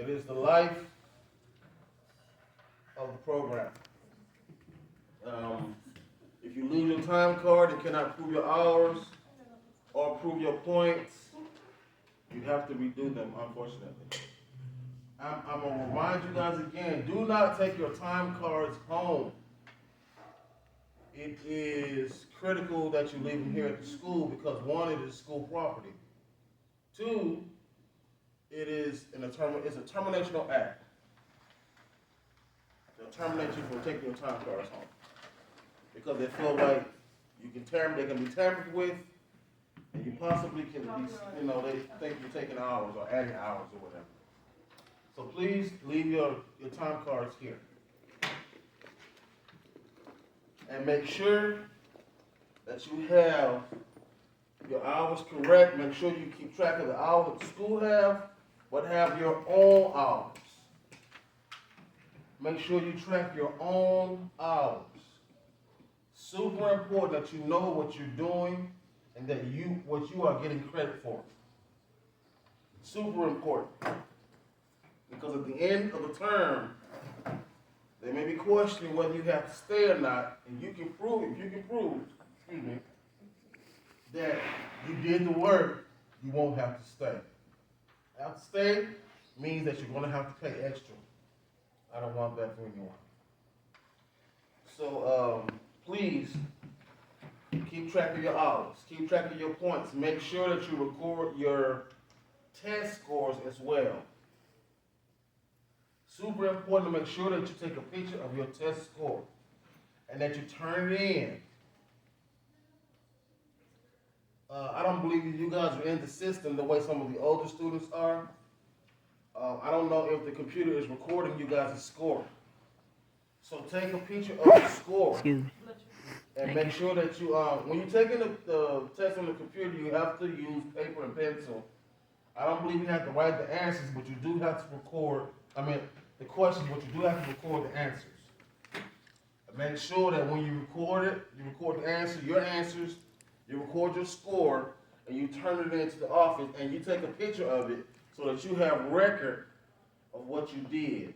It is the life of the program. Um, if you lose your time card and cannot prove your hours or prove your points, you have to redo them, unfortunately. I'm going to remind you guys again, do not take your time cards home. It is critical that you leave them here at the school because one, it is school property. Two, it's a terminational act. They'll terminate you from taking your time cards home because they feel like they can be tampered with, and you possibly can be, they think you're taking hours or adding hours or whatever. So please leave your time cards here. And make sure that you have your hours correct. Make sure you keep track of the hours that the school have, but have your own hours. Make sure you track your own hours. Super important that you know what you're doing and that what you are getting credit for. Super important. Because at the end of the term, they may be questioning whether you have to stay or not, and if you can prove, that you did the work, you won't have to stay. Have to stay means that you're going to have to pay extra. I don't want that for anyone. So please keep track of your hours, keep track of your points. Make sure that you record your test scores as well. Super important to make sure that you take a picture of your test score and that you turn it in. I don't believe you guys are in the system the way some of the older students are. I don't know if the computer is recording you guys' score. So take a picture of the score. And make sure that you, when you're taking the test on the computer, you have to use paper and pencil. I don't believe you have to write the answers, but you do have to record, the questions, but you do have to record the answers. And make sure that when you record it, you record the answer, your answers, you record your score, and you turn it into the office, and you take a picture of it so that you have record of what you did.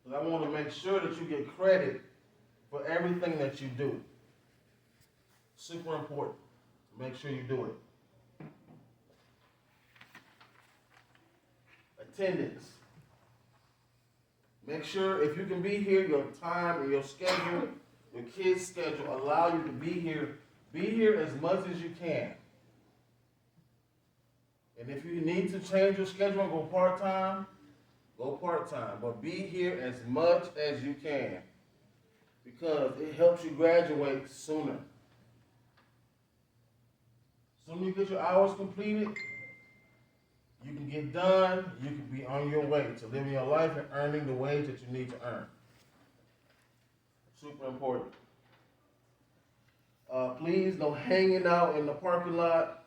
Because I want to make sure that you get credit for everything that you do. Super important. Make sure you do it. Attendance. Make sure if you can be here, your time and your schedule, your kids' schedule allow you to be here. Be here as much as you can. And if you need to change your schedule and go part-time, go part-time. But be here as much as you can because it helps you graduate sooner. Sooner you get your hours completed, you can get done, you can be on your way to living your life and earning the wage that you need to earn. Super important. Please, no hanging out in the parking lot.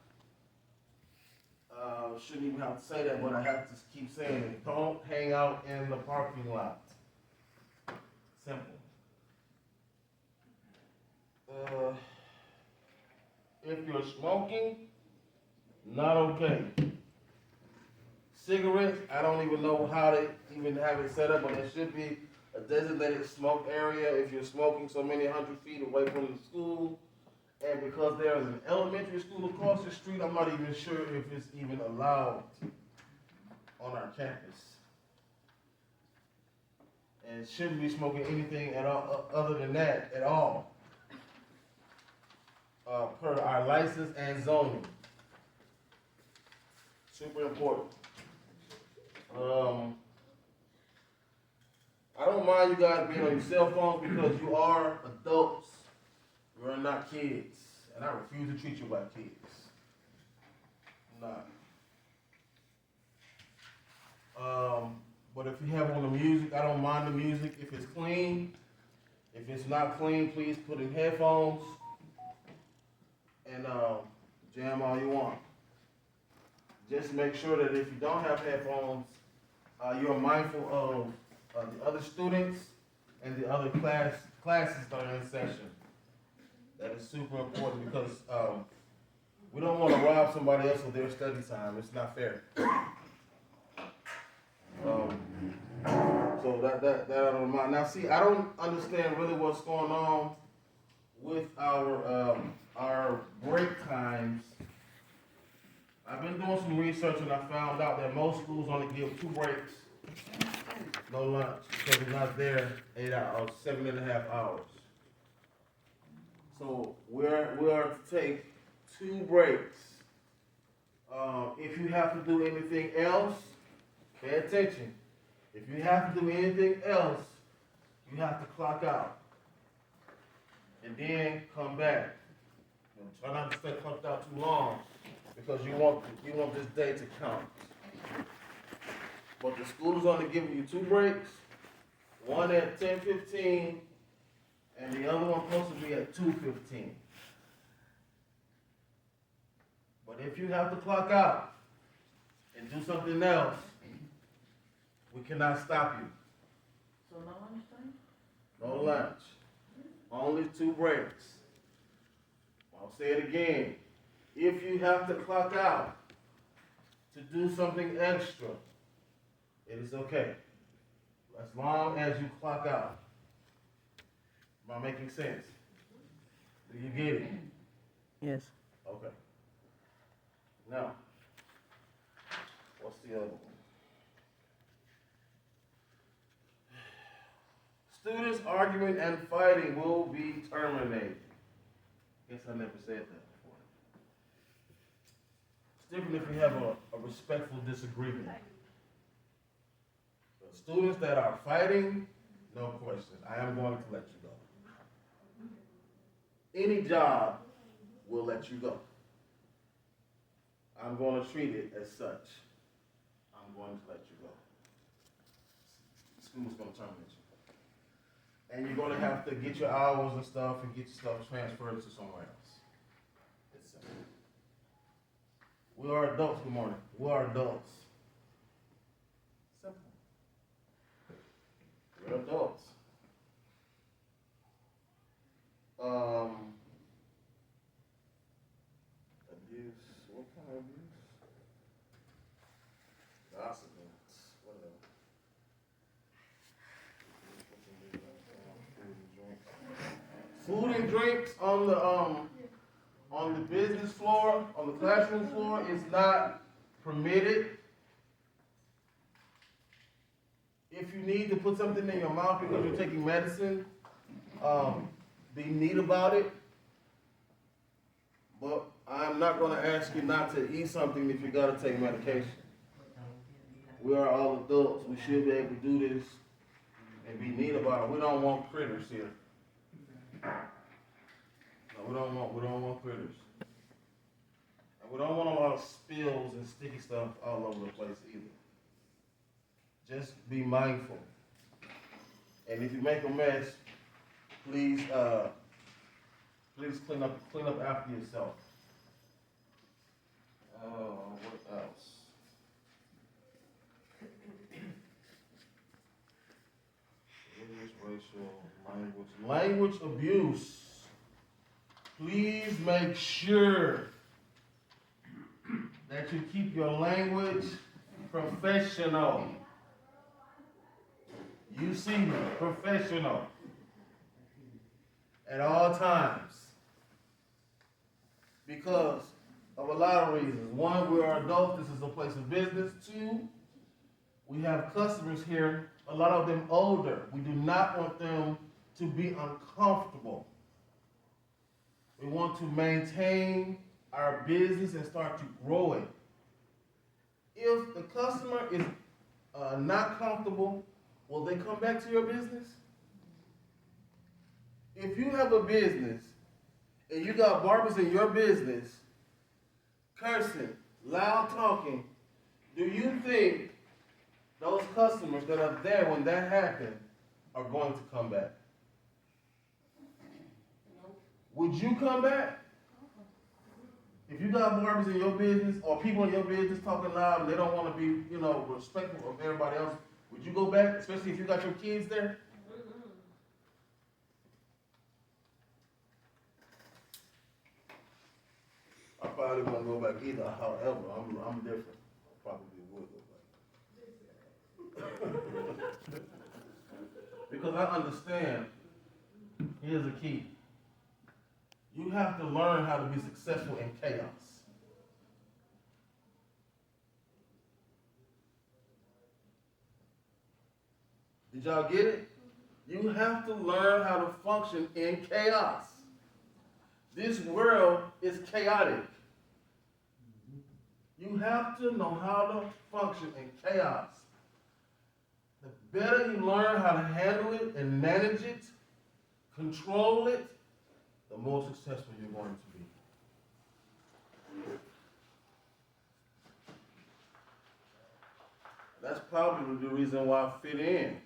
Shouldn't even have to say that, but I have to keep saying it. Don't hang out in the parking lot. Simple. If you're smoking, not okay. Cigarettes, I don't even know how they even have it set up, but there should be a designated smoke area if you're smoking so many 100 feet away from the school. And because there is an elementary school across the street, I'm not even sure if it's even allowed on our campus. And shouldn't be smoking anything at all other than that at all. Per our license and zoning. Super important. I don't mind you guys being on your cell phones because you are adults. You are not kids. And I refuse to treat you like kids. Nah. But if you have on the music, I don't mind the music. If it's clean, if it's not clean, please put in headphones and jam all you want. Just make sure that if you don't have headphones, you're mindful of the other students and the other classes that are in session. That is super important because we don't want to rob somebody else of their study time. It's not fair. that I don't mind. Now, see, I don't understand really what's going on with our break times. I've been doing some research and I found out that most schools only give 2 breaks, no lunch, because we're not there 8 hours, 7.5 hours. So we are to take 2 breaks. If you have to do anything else, pay attention. If you have to do anything else, you have to clock out and then come back. And try not to stay clocked out too long because you want this day to count. But the school is only giving you 2 breaks, one at 10:15, and the other one supposed to be at 2:15. But if you have to clock out and do something else, we cannot stop you. So no lunchtime? No lunch. Only 2 breaks. I'll say it again. If you have to clock out to do something extra, it is okay. As long as you clock out. Am I making sense? Do you get it? Yes. Okay. Now, what's the other one? Students arguing and fighting will be terminated. Guess I never said that before. It's different if you have a respectful disagreement. The students that are fighting, no question, I am going to let you go. Any job will let you go. I'm going to treat it as such. I'm going to let you go. School's going to terminate you. And you're going to have to get your hours and stuff and get your stuff transferred to somewhere else. It's simple. We are adults, good morning. We are adults. Simple. We're adults. Abuse, what kind of abuse? Gossiping, whatever. Food and drinks on the business floor, on the classroom floor is not permitted. If you need to put something in your mouth because you're taking medicine, be neat about it. But I'm not going to ask you not to eat something if you got to take medication. We are all adults. We should be able to do this and be neat about it. We don't want critters here. No, we don't want critters. And we don't want a lot of spills and sticky stuff all over the place either. Just be mindful. And if you make a mess, please clean up after yourself. What else? Racial language abuse. Please make sure that you keep your language professional. You see me, professional. At all times. Because of a lot of reasons. One, we are adults, this is a place of business. Two, we have customers here, a lot of them older. We do not want them to be uncomfortable. We want to maintain our business and start to grow it. If the customer is not comfortable, will they come back to your business? If you have a business and you got barbers in your business, cursing, loud talking, do you think those customers that are there when that happened are going to come back? Would you come back? If you got barbers in your business or people in your business talking loud and they don't want to be, respectful of everybody else, would you go back, especially if you got your kids there? I probably won't go back either. However, I'm different. I probably would go back. because I understand. Here's the key. You have to learn how to be successful in chaos. Did y'all get it? You have to learn how to function in chaos. This world is chaotic. You have to know how to function in chaos. The better you learn how to handle it and manage it, control it, the more successful you're going to be. That's probably the reason why I fit in.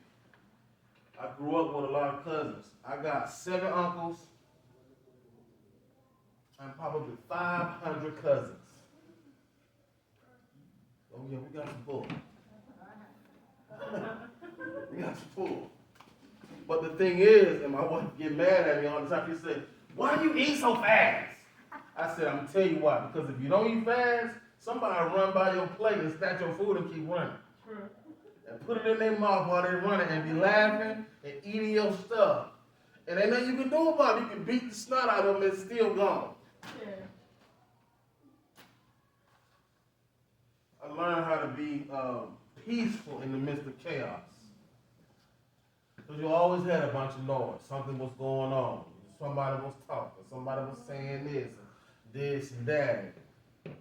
I grew up with a lot of cousins. I got 7 uncles and probably 500 cousins. Oh yeah, we got some bull. We got some bull. But the thing is, and my wife get mad at me all the time, she said, "Why you eat so fast?" I said, "I'm gonna tell you why, because if you don't eat fast, somebody run by your plate and snatch your food and keep running. And put it in their mouth while they're running and be laughing and eating your stuff. And ain't nothing you can do about it. You can beat the snot out of them and it's still gone." Yeah. I learned how to be peaceful in the midst of chaos. Because you always had a bunch of noise. Something was going on. Somebody was talking. Somebody was saying this and that. It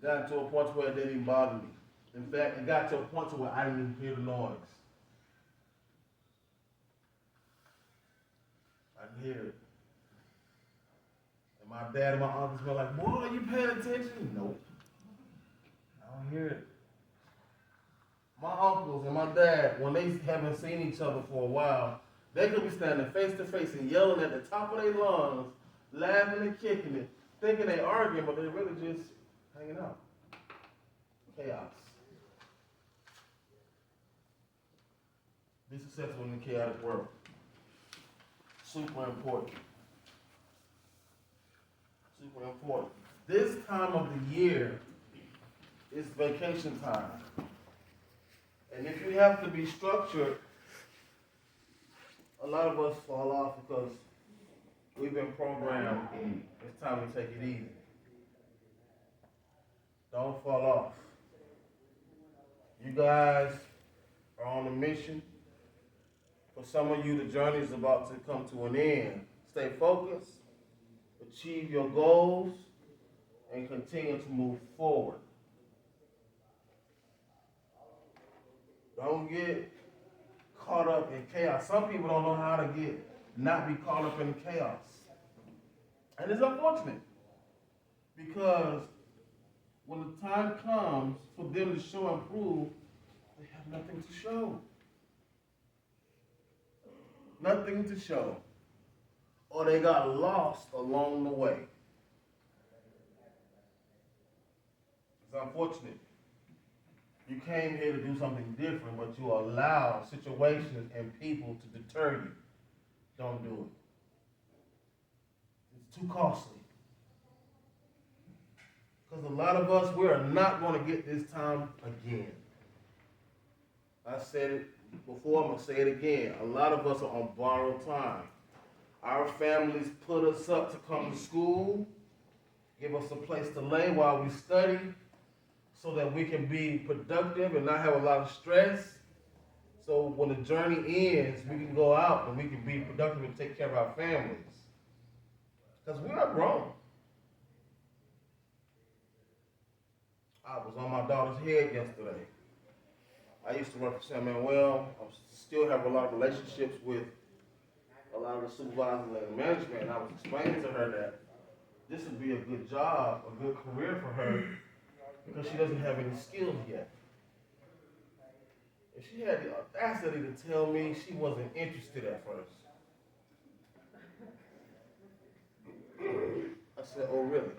got to a point where it didn't even bother me. In fact, it got to a point where I didn't even hear the noise. I could hear it. And my dad and my uncles were like, "Boy, are you paying attention?" Nope. I don't hear it. My uncles and my dad, when they haven't seen each other for a while, they could be standing face to face and yelling at the top of their lungs, laughing and kicking it, thinking they arguing, but they're really just hanging out. Chaos. Be successful in the chaotic world. Super important. Super important. This time of the year is vacation time. And if you have to be structured, a lot of us fall off because we've been programmed. It's time to take it easy. Don't fall off. You guys are on a mission. For some of you, the journey is about to come to an end. Stay focused, achieve your goals, and continue to move forward. Don't get caught up in chaos. Some people don't know how to not be caught up in chaos. And it's unfortunate because when the time comes for them to show and prove, they have nothing to show. Nothing to show. Or they got lost along the way. It's unfortunate. You came here to do something different, but you allow situations and people to deter you. Don't do it. It's too costly. Because a lot of us, we are not going to get this time again. I said it before, I'm going to say it again. A lot of us are on borrowed time. Our families put us up to come to school, give us a place to lay while we study, so that we can be productive and not have a lot of stress. So when the journey ends, we can go out and we can be productive and take care of our families. Because we are grown. I was on my daughter's head yesterday. I used to work for San Manuel. I still have a lot of relationships with a lot of the supervisors and management. And I was explaining to her that this would be a good job, a good career for her, because she doesn't have any skills yet. And she had the audacity to tell me she wasn't interested at first. I said, "Oh, really?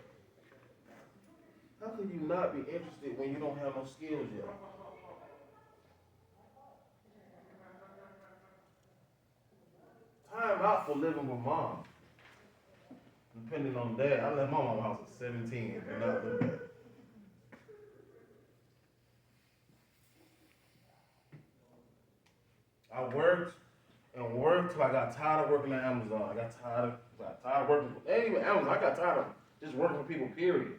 How can you not be interested when you don't have no skills yet?" Time out for living with mom. Depending on dad. I left my mom's house at 17 and not look back. I worked and worked till I got tired of working at Amazon. I got tired of working ain't even Amazon. I got tired of just working for people, period.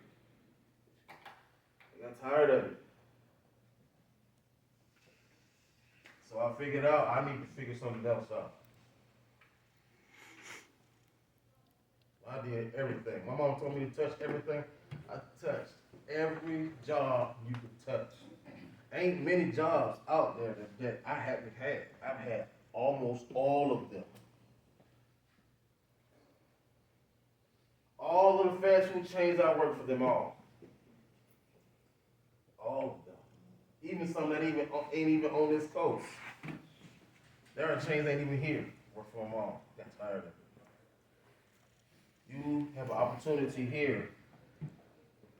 I got tired of it. So I figured out I need to figure something else out. I did everything. My mom told me to touch everything. I touched every job you could touch. Ain't many jobs out there that I haven't had. I've had almost all of them. All of the fast food chains, I worked for them all. All of them. Even some that ain't even on this coast. There are chains that ain't even here. Work for them all. Got tired of it. You have an opportunity here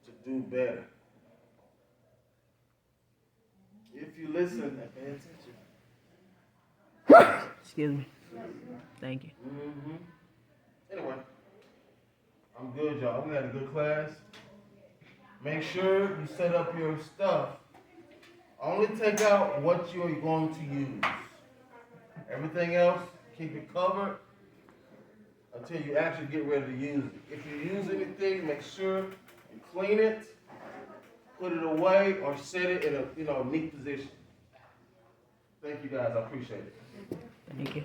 to do better. If you listen and pay attention. Excuse me. Thank you. Mm-hmm. Anyway, I'm good, y'all. We had a good class. Make sure you set up your stuff. Only take out what you're going to use. Everything else, keep it covered until you actually get ready to use it. If you use anything, make sure you clean it, put it away, or set it in a neat position. Thank you guys. I appreciate it. Thank you.